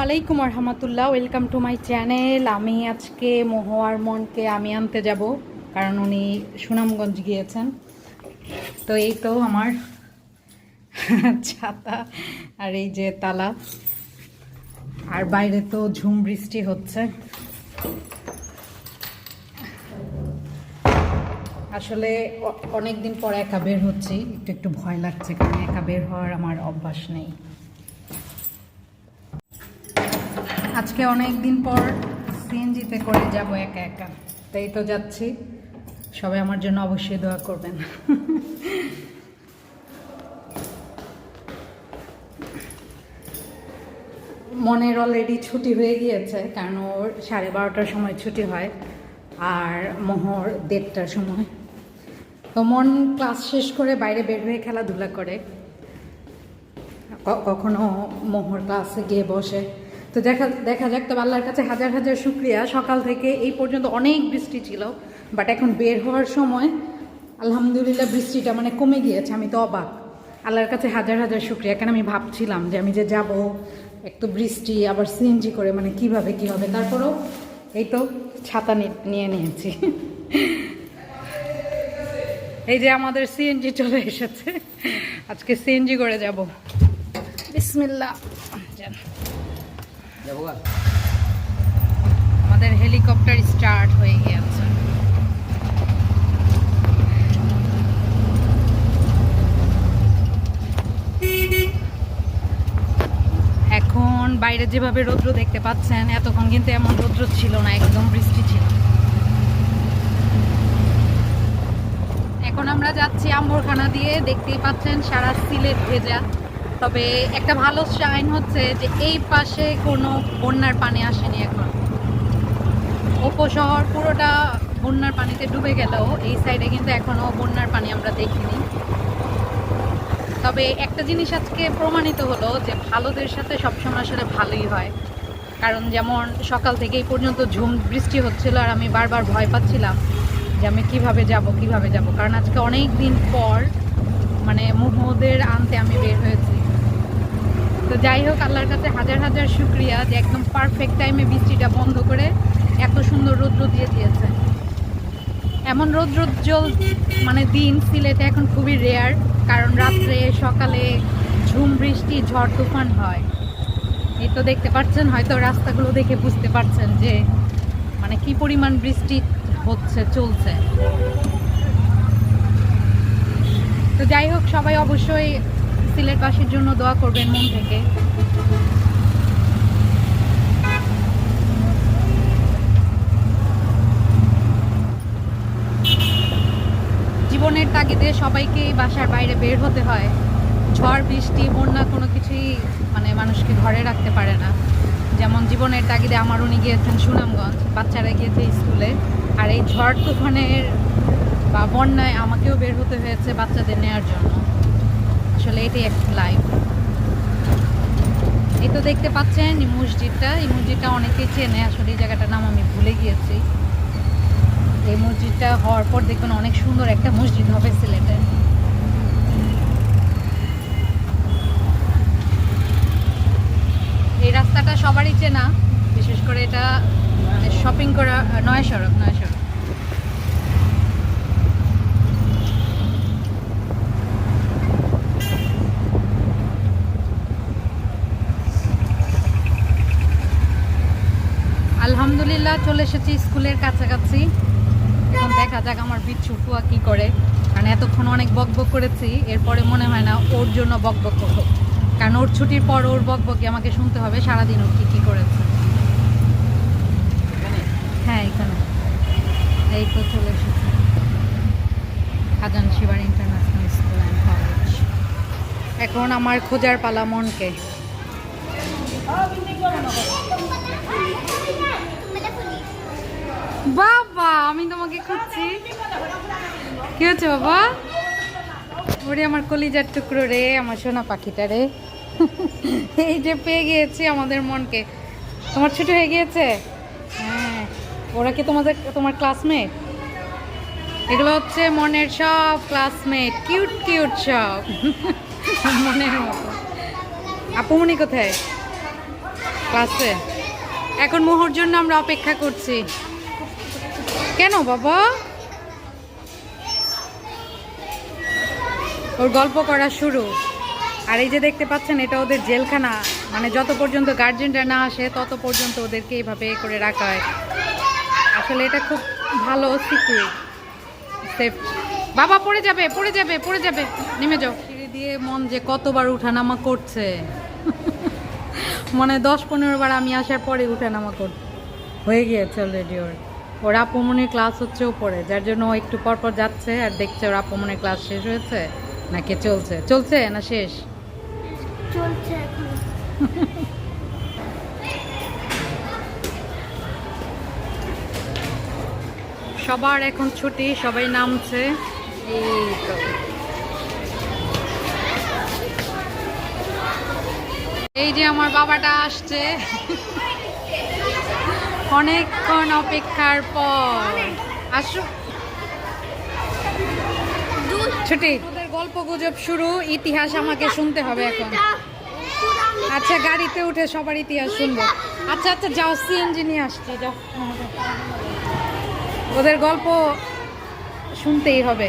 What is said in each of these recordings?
আলাইকুম রহমতুল্লাহ, welcome to my channel. আমি আজকে মহুয়ার মনকে আমি আনতে যাব, কারণ উনি সুনামগঞ্জ গিয়েছেন। তো এই তো আমার ছাতা আর এই যে তালা, আর বাইরে তো ঝুম বৃষ্টি হচ্ছে। আসলে অনেক দিন পর একা বের হচ্ছি, একটু ভয় লাগছে, কারণ একা বের হওয়ার আমার অভ্যাস নেই। আজকে অনেক দিন পর সিএনজিতে করে যাব একা একা, তাই তো যাচ্ছি। সবাই আমার জন্য অবশ্যই দোয়া করবেন। মনের অলরেডি ছুটি হয়ে গিয়েছে, কারণ ওর 12:30টার সময় ছুটি হয় আর মোহর 1:30টার সময়। তো মন ক্লাস শেষ করে বাইরে বের হয়ে খেলাধুলা করে, কখনো মোহর ক্লাসে গিয়ে বসে। তো দেখা যাক। তবে আল্লাহর কাছে হাজার হাজার শুক্রিয়া, সকাল থেকে এই পর্যন্ত অনেক বৃষ্টি ছিল, বাট এখন বের হওয়ার সময় আলহামদুলিল্লাহ বৃষ্টিটা মানে কমে গিয়েছে। আমি তো অবাক, আল্লাহর কাছে হাজার হাজার শুক্রিয়া। কেন আমি ভাবছিলাম যে আমি যে যাব, একটু বৃষ্টি, আবার সিএনজি করে, মানে কিভাবে কি হবে। তারপরেও এই তো ছাতা নিয়ে নিয়েছি। এই যে আমাদের সিএনজি চলে এসেছে, আজকে সিএনজি করে যাব। বিসমিল্লাহ। আমাদের হেলিকপ্টার স্টার্ট হয়ে গিয়েছে। এখন বাইরে যেভাবে রৌদ্র দেখতে পাচ্ছেন, এতক্ষণ কিন্তু এমন রৌদ্র ছিল না, একদম বৃষ্টি ছিল। এখন আমরা যাচ্ছি আম্বরখানা দিয়ে, দেখতেই পাচ্ছেন সারা সিলেট ভেজা। তবে একটা ভালো সাইন হচ্ছে যে এই পাশে কোনো বন্যার পানি আসেনি এখন। উপশহর পুরোটা বন্যার পানিতে ডুবে গেলেও এই সাইডে কিন্তু এখনো বন্যার পানি আমরা দেখিনি। তবে একটা জিনিস আজকে প্রমাণিত হলো যে ভালোদের সাথে সবসময় আসলে ভালোই হয়। কারণ যেমন সকাল থেকে এই পর্যন্ত ঝুম বৃষ্টি হচ্ছিল, আর আমি বারবার ভয় পাচ্ছিলাম যে আমি কিভাবে যাব। কারণ আজকে অনেক দিন পর মানে মুহম্মদের আনতে আমি বের হয়েছি। তো যাই হোক, আল্লাহর কাছে হাজার হাজার শুক্রিয়া যে একদম পারফেক্ট টাইমে বৃষ্টিটা বন্ধ করে এত সুন্দর রৌদ্র দিয়ে দিয়েছে। এমন রৌদ্রোজ্জ্বল মানে দিন সিলেটে এখন খুবই রেয়ার, কারণ রাত্রে সকালে ঝুম বৃষ্টি, ঝড় তুফান হয়। এই তো দেখতে পাচ্ছেন, হয়তো রাস্তাগুলো দেখে বুঝতে পারছেন যে মানে কি পরিমাণ বৃষ্টি চলছে। তো যাই হোক, সবাই অবশ্যই সিলেটবাসীর জন্য দোয়া করবেন মন থেকে। জীবনের তাগিদে সবাইকে বাসার বাইরে বের হতে হয়। ঝড় বৃষ্টি বন্যা কোনো কিছুই মানে মানুষকে ঘরে রাখতে পারে না। যেমন জীবনের তাগিদে আমার উনি গিয়েছেন সুনামগঞ্জ, বাচ্চারা গিয়েছে স্কুলে, আর এই ঝড় তুফানের বা বন্যায় আমাকেও বের হতে হয়েছে বাচ্চাদের নেওয়ার জন্য। আসলে এটাই একটা লাইফ। এই তো দেখতে পাচ্ছেন এই মসজিদটা অনেকেই চেনে। আসলে এই জায়গাটার নাম আমি ভুলে গিয়েছি। এই মসজিদটা হওয়ার পর দেখবেন অনেক সুন্দর একটা মসজিদ হবে সিলেটে। এই রাস্তাটা সবারই চেনা, বিশেষ করে এটা শপিং করা নয়া সড়ক। আলহামদুলিল্লাহ চলে এসেছি স্কুলের কাছাকাছি। এখন দেখা যাক আমার বিচ্ছু ফুয়া কি করে, কারণ এতক্ষণ অনেক বকবক করেছি, এরপরে মনে হয় না ওর জন্য বকবক করবো, কারণ ওর ছুটির পর ওর বকবকি আমাকে শুনতে হবে সারাদিন ও কি করেছে। হ্যাঁ, এখানে এই তো চলে এসেছি খাজান শিবার ইন্টারন্যাশনাল স্কুল অ্যান্ড কলেজ। এখন আমার খোঁজার পালা মনকে। বাবা, আমি তোমাকে খুঁজছি। কি হচ্ছে বাবা? ওরে আমার কলিজার টুকরো রে, আমার সোনা পাখিটা রে। এই যে পেয়ে গিয়েছি আমাদের মনকে। তোমার ছুটি হয়ে গিয়েছে? হ্যাঁ। ওরা কি তোমার ক্লাসমেট? এগুলো হচ্ছে মনের সব ক্লাসমেট, কিউট সব মনের মতো। আপুমনি কোথায়? ক্লাসে। এখন মোহর জন্য আমরা অপেক্ষা করছি। কেন বাবা? ওর গল্প করা শুরু। আর এই যে দেখতে পাচ্ছেন, এটা ওদের জেলখানা। মানে যত পর্যন্ত গার্জেনরা না আসে তত পর্যন্ত ওদেরকে এইভাবে করে রাখা হয়। আসলে এটা খুব ভালো সিকিউরিটি সেফ। বাবা পড়ে যাবে, পড়ে যাবে, পড়ে যাবে, নেমে যাও। সিঁড়ি দিয়ে মন যে কতবার উঠানামা করছে, মানে 10-15 বার আমি আসার পরে উঠানামা করছে। হয়ে গিয়েছে অলরেডি। ওর আপুমনির ক্লাস হচ্ছে উপরে, যার জন্য ও একটু পরপর যাচ্ছে আর দেখছে ওর আপুমনির ক্লাস শেষ হয়েছে নাকি চলছে। চলছে না শেষ? চলছে এখন। সবার এখন ছুটি, সবাই নামছে। এই তো এই যে আমার বাবাটা আসছে অনেকক্ষণ অপেক্ষার পর। আসুক। ছুটি। ওদের গল্প গুজব শুরু, ইতিহাস আমাকে শুনতে হবে এখন। আচ্ছা, গাড়িতে উঠে সবার ইতিহাস শুনবো। আচ্ছা আচ্ছা, যাও, সিএনজি নিয়ে আসছি, যাও। ওদের গল্প শুনতেই হবে।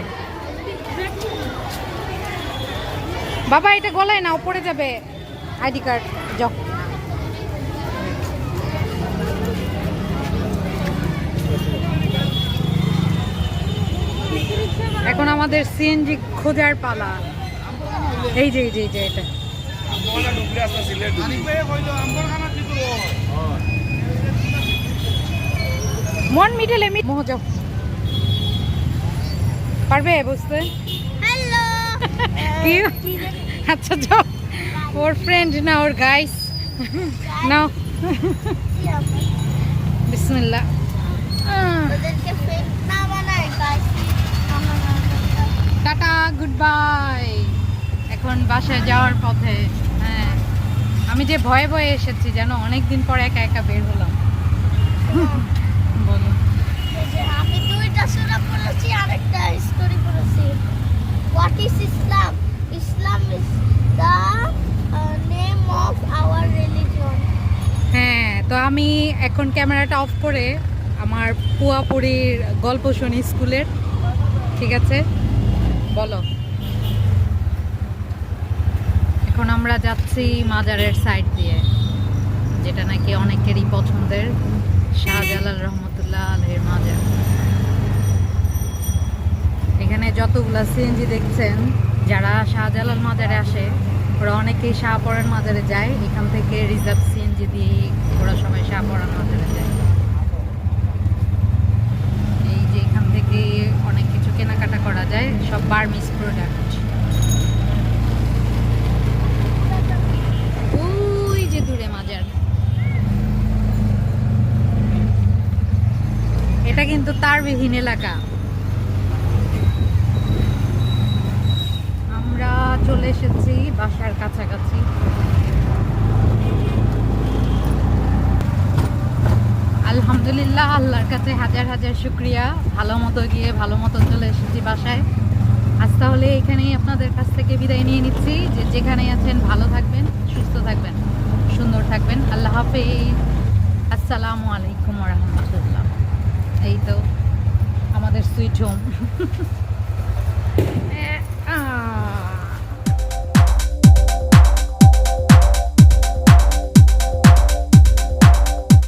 বাবা এটা গলায় নাও, পড়ে যাবে আইডি কার্ড। যাও। এখন আমাদের সিএনজি খোঁজার পালা। এই যে এই যে এই যে এটা মন মিডলে মোহ। যাও, পারবে বুঝতে? কি? আচ্ছা যাও। ওর ফ্রেন্ড না, ওর গাইস। নাও, বিসমিল্লাহ। Tata, good bye. এখন বাসায় যাওয়ার পথে। হ্যাঁ, আমি যে ভয়ে ভয়ে এসেছি জানো, অনেকদিন পর একা একা বের হলাম। বলো। আমি দুইটা সূরা পড়েছি, আরেকটা স্টোরি পড়েছি। What is Islam? Islam is the name of our religion. হ্যাঁ, তো আমি এখন ক্যামেরাটা অফ করে আমার পুয়াপুরির গল্প শুনি স্কুলের। ঠিক আছে, বলো। এখন আমরা যাচ্ছি মাজারের সাইড দিয়ে, যেটা নাকি অনেকেরই পছন্দের, শাহজালাল রহমতুল্লাহ আলাইহির মাজার। এখানে যতগুলা সিএনজি দেখছেন, যারা শাহজালাল মাজারে আসে ওরা অনেকেই শাহপরান মাজারে যায়। এখান থেকে রিজার্ভ সিএনজি দিয়ে ওরা সবাই শাহপরান মাজারে যায়। এই যে এখান থেকে অনেক কিছু কেনাকাটা করা যায়, সব বার্মিজ প্রোডাক্ট। ওই যে দূরে মাজার। এটা কিন্তু তারবিহীন এলাকা। আমরা চলে এসেছি বাসার কাছাকাছি। আলহামদুলিল্লাহ, আল্লাহর কাছে হাজার হাজার শুকরিয়া। ভালো মতো গিয়ে ভালো মতো চলে এসেছি বাসায়। আজ তাহলে এখানেই আপনাদের কাছ থেকে বিদায় নিয়ে নিচ্ছি। যে যেখানেই আছেন ভালো থাকবেন, সুস্থ থাকবেন, সুন্দর থাকবেন। আল্লাহ হাফেজ। আসসালামু আলাইকুম ওয়া রাহমাতুল্লাহ। এই তো আমাদের সুইট হোম।